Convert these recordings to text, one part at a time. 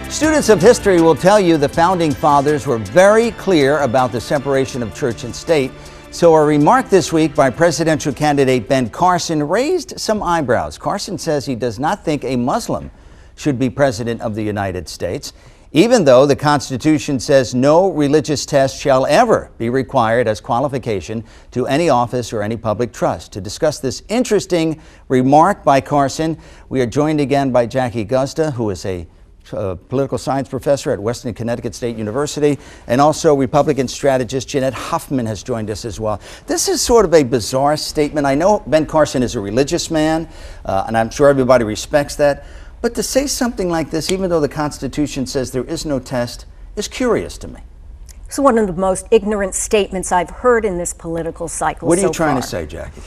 Students of history will tell you the Founding Fathers were very clear about the separation of church and state. So a remark this week by presidential candidate Ben Carson raised some eyebrows. Carson says he does not think a Muslim should be president of the United States, even though the Constitution says no religious test shall ever be required as qualification to any office or any public trust. To discuss this interesting remark by Carson, we are joined again by Jackie Guzda, who is a political science professor at Western Connecticut State University, and also Republican strategist Jeanette Hoffman has joined us as well. This is sort of a bizarre statement. I know Ben Carson is a religious man, and I'm sure everybody respects that. But to say something like this, even though the Constitution says there is no test, is curious to me. It's one of the most ignorant statements I've heard in this political cycle so far. What are you trying to say, Jackie?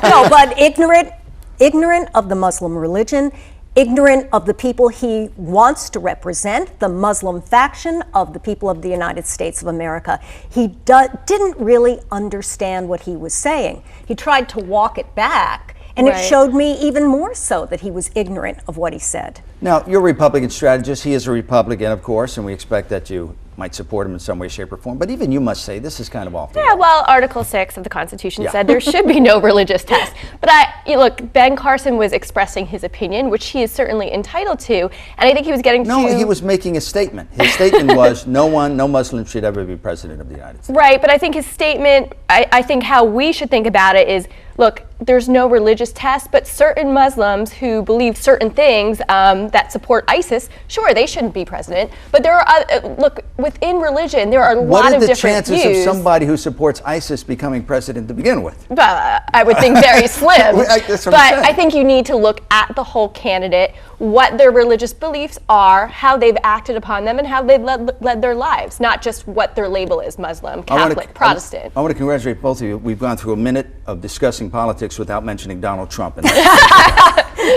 No, but ignorant of the Muslim religion, ignorant of the people he wants to represent, the Muslim faction of the people of the United States of America. He didn't really understand what he was saying. He tried to walk it back, and It showed me even more so that he was ignorant of what he said. Now, you're a Republican strategist. He is a Republican, of course, and we expect that you might support him in some way, shape, or form. But even you must say this is kind of off the wall. Well, Article 6 of the Constitution said there should be no religious test. But look, Ben Carson was expressing his opinion, which he is certainly entitled to, and I think he was getting No, he was making a statement. His statement was no Muslim should ever be president of the United States. Right, but I think his statement, I think how we should think about it is, look, there's no religious test, but certain Muslims who believe certain things that support ISIS, sure, they shouldn't be president. But there are, look, within religion, there are a lot of different views. What are the chances of somebody who supports ISIS becoming president to begin with? I would think very slim. But I think you need to look at the whole candidate, what their religious beliefs are, how they've acted upon them, and how they've led their lives, not just what their label is, Muslim, Catholic, Protestant. I want to congratulate both of you. We've gone through a minute of discussing politics without mentioning Donald Trump.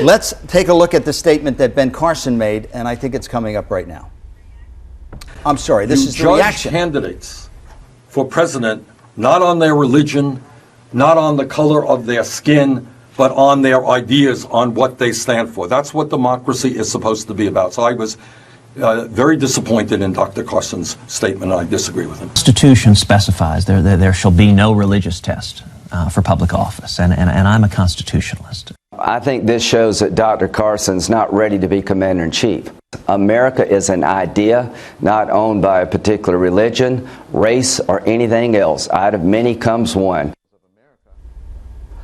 Let's take a look at the statement that Ben Carson made, and I think it's coming up right now. I'm sorry, this is the reaction. You judge candidates for president not on their religion, not on the color of their skin, but on their ideas, on what they stand for. That's what democracy is supposed to be about. So I was very disappointed in Dr. Carson's statement, and I disagree with him. The Constitution specifies there shall be no religious test for public office, and I'm a constitutionalist. I think this shows that Dr. Carson's not ready to be commander-in-chief. America is an idea not owned by a particular religion, race, or anything else. Out of many comes one.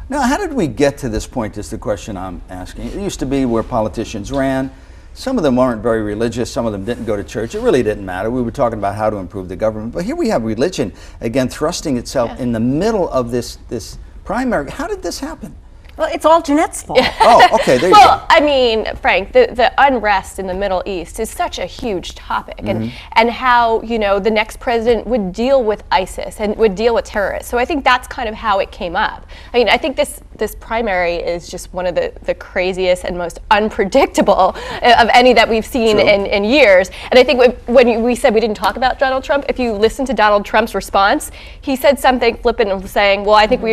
Now, how did we get to this point is the question I'm asking. It used to be where politicians ran. Some of them weren't very religious. Some of them didn't go to church. It really didn't matter. We were talking about how to improve the government. But here we have religion, again, thrusting itself in the middle of this primary. How did this happen? Well, it's all Jeanette's fault. Oh, okay, there you go. Well, I mean, Frank, the unrest in the Middle East is such a huge topic, and how, the next president would deal with ISIS and would deal with terrorists. So I think that's kind of how it came up. I mean, I think this primary is just one of the craziest and most unpredictable of any that we've seen in years. And I think when we said we didn't talk about Donald Trump, if you listen to Donald Trump's response, he said something flippant of saying, well, I think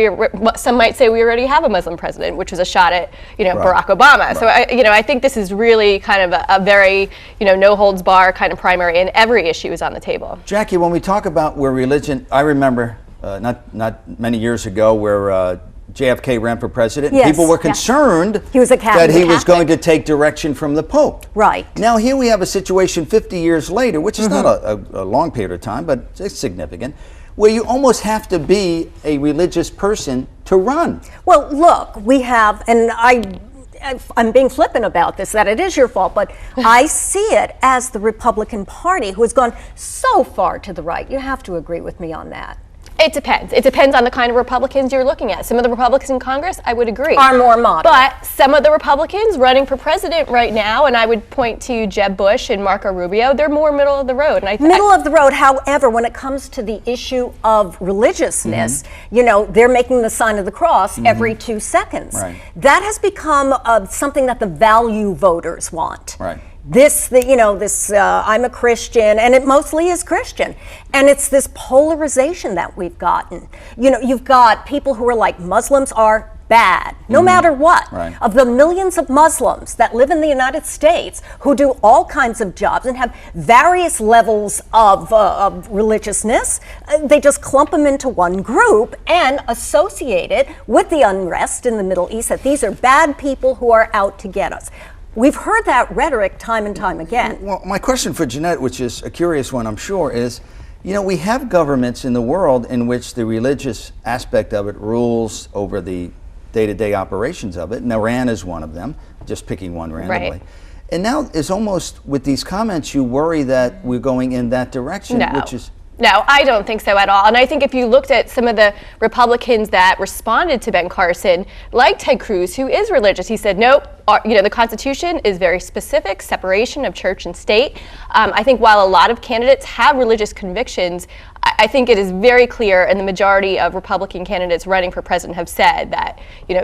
some might say we already have a Muslim president, which was a shot at Barack Obama. So I think this is really kind of a very no holds bar kind of primary, and every issue is on the table. Jackie, when we talk about where religion, I remember not many years ago where JFK ran for president. Yes, people were concerned he was a Catholic, that he was going to take direction from the Pope. Right. Now here we have a situation 50 years later, which is not a long period of time, but it's significant, where you almost have to be a religious person to run. Well, look, we have, and I'm being flippant about this, that it is your fault, but I see it as the Republican Party who has gone so far to the right. You have to agree with me on that. It depends. It depends on the kind of Republicans you're looking at. Some of the Republicans in Congress, I would agree, are more moderate. But some of the Republicans running for president right now, and I would point to Jeb Bush and Marco Rubio, they're more middle of the road. And middle of the road. However, when it comes to the issue of religiousness, they're making the sign of the cross every 2 seconds. Right. That has become something that the value voters want. Right. I'm a Christian, and it mostly is Christian. And it's this polarization that we've gotten. You've got people who are like, Muslims are bad, no matter what. Right. Of the millions of Muslims that live in the United States who do all kinds of jobs and have various levels of religiousness, they just clump them into one group and associate it with the unrest in the Middle East, that these are bad people who are out to get us. We've heard that rhetoric time and time again. Well, my question for Jeanette, which is a curious one, I'm sure, is, you know, we have governments in the world in which the religious aspect of it rules over the day-to-day operations of it, and Iran is one of them, just picking one randomly. Right. And now it's almost, with these comments, you worry that we're going in that direction, which is... No, I don't think so at all. And I think if you looked at some of the Republicans that responded to Ben Carson, like Ted Cruz, who is religious, he said, nope, the Constitution is very specific, separation of church and state. I think while a lot of candidates have religious convictions, I think it is very clear, and the majority of Republican candidates running for president have said that,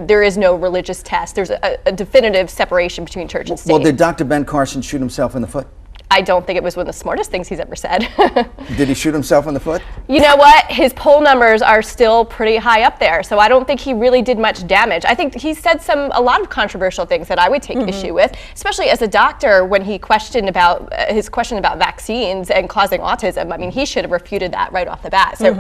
there is no religious test. There's a definitive separation between church and state. Well, did Dr. Ben Carson shoot himself in the foot? I don't think it was one of the smartest things he's ever said. Did he shoot himself in the foot? You know what? His poll numbers are still pretty high up there, so I don't think he really did much damage. I think he said a lot of controversial things that I would take issue with, especially as a doctor when he questioned about his question about vaccines and causing autism. I mean, he should have refuted that right off the bat. So,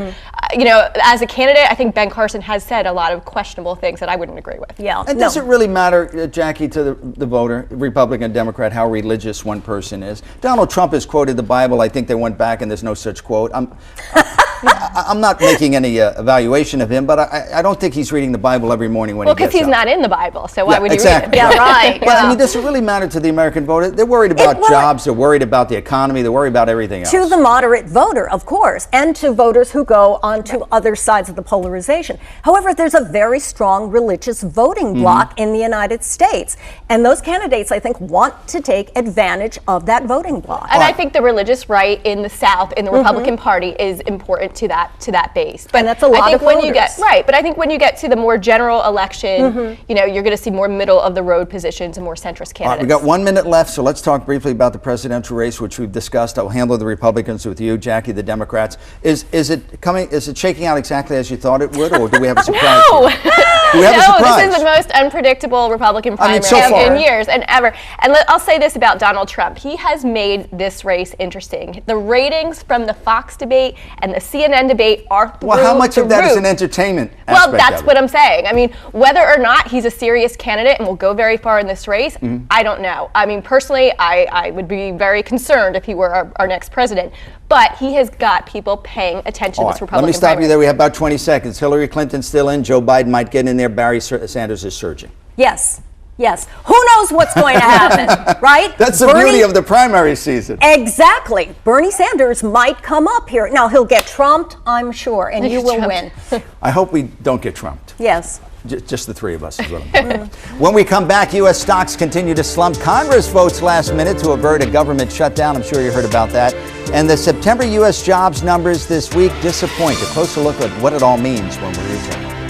as a candidate, I think Ben Carson has said a lot of questionable things that I wouldn't agree with. Yeah. And does it really matter, Jackie, to the voter, Republican, Democrat, how religious one person is? Donald Trump has quoted the Bible. I think they went back and there's no such quote. I'm not making any evaluation of him, but I don't think he's reading the Bible every morning when he gets up. Well, because he's not in the Bible, so why would you read it? Yeah, right. But I mean, does it really matter to the American voter? They're worried about jobs, they're worried about the economy, they're worried about everything else. To the moderate voter, of course, and to voters who go onto other sides of the polarization. However, there's a very strong religious voting bloc in the United States, and those candidates, I think, want to take advantage of that voting bloc. And I think the religious right in the South, in the Republican Party, is important to that base. But and that's a lot of voters. But I think when you get to the more general election, you're going to see more middle of the road positions and more centrist candidates. All right, we got 1 minute left, so let's talk briefly about the presidential race, which we've discussed. I'll handle the Republicans with you, Jackie, the Democrats. Is it shaking out exactly as you thought it would, or do we have a surprise? No. Do we have a surprise? This is the most unpredictable Republican primary so far. in years and ever. And I'll say this about Donald Trump. He has made this race interesting. The ratings from the Fox debate and the CNN debate are through Well, how much the of that is roof. an entertainment Well, aspect that's of what it? I'm saying. I mean, whether or not he's a serious candidate and will go very far in this race, I don't know. I mean, personally, I would be very concerned if he were our next president. But he has got people paying attention to this Republican Let me stop primary. you there. We have about 20 seconds. Hillary Clinton's still in. Joe Biden might get in there. Barry Sanders is surging. Yes. Who knows what's going to happen, right? That's the beauty of the primary season. Exactly. Bernie Sanders might come up here. Now, he'll get trumped, I'm sure, and you will win. I hope we don't get trumped. Yes. Just the three of us is what I'm saying. When we come back, U.S. stocks continue to slump. Congress votes last minute to avert a government shutdown. I'm sure you heard about that. And the September U.S. jobs numbers this week disappoint. A closer look at what it all means when we return.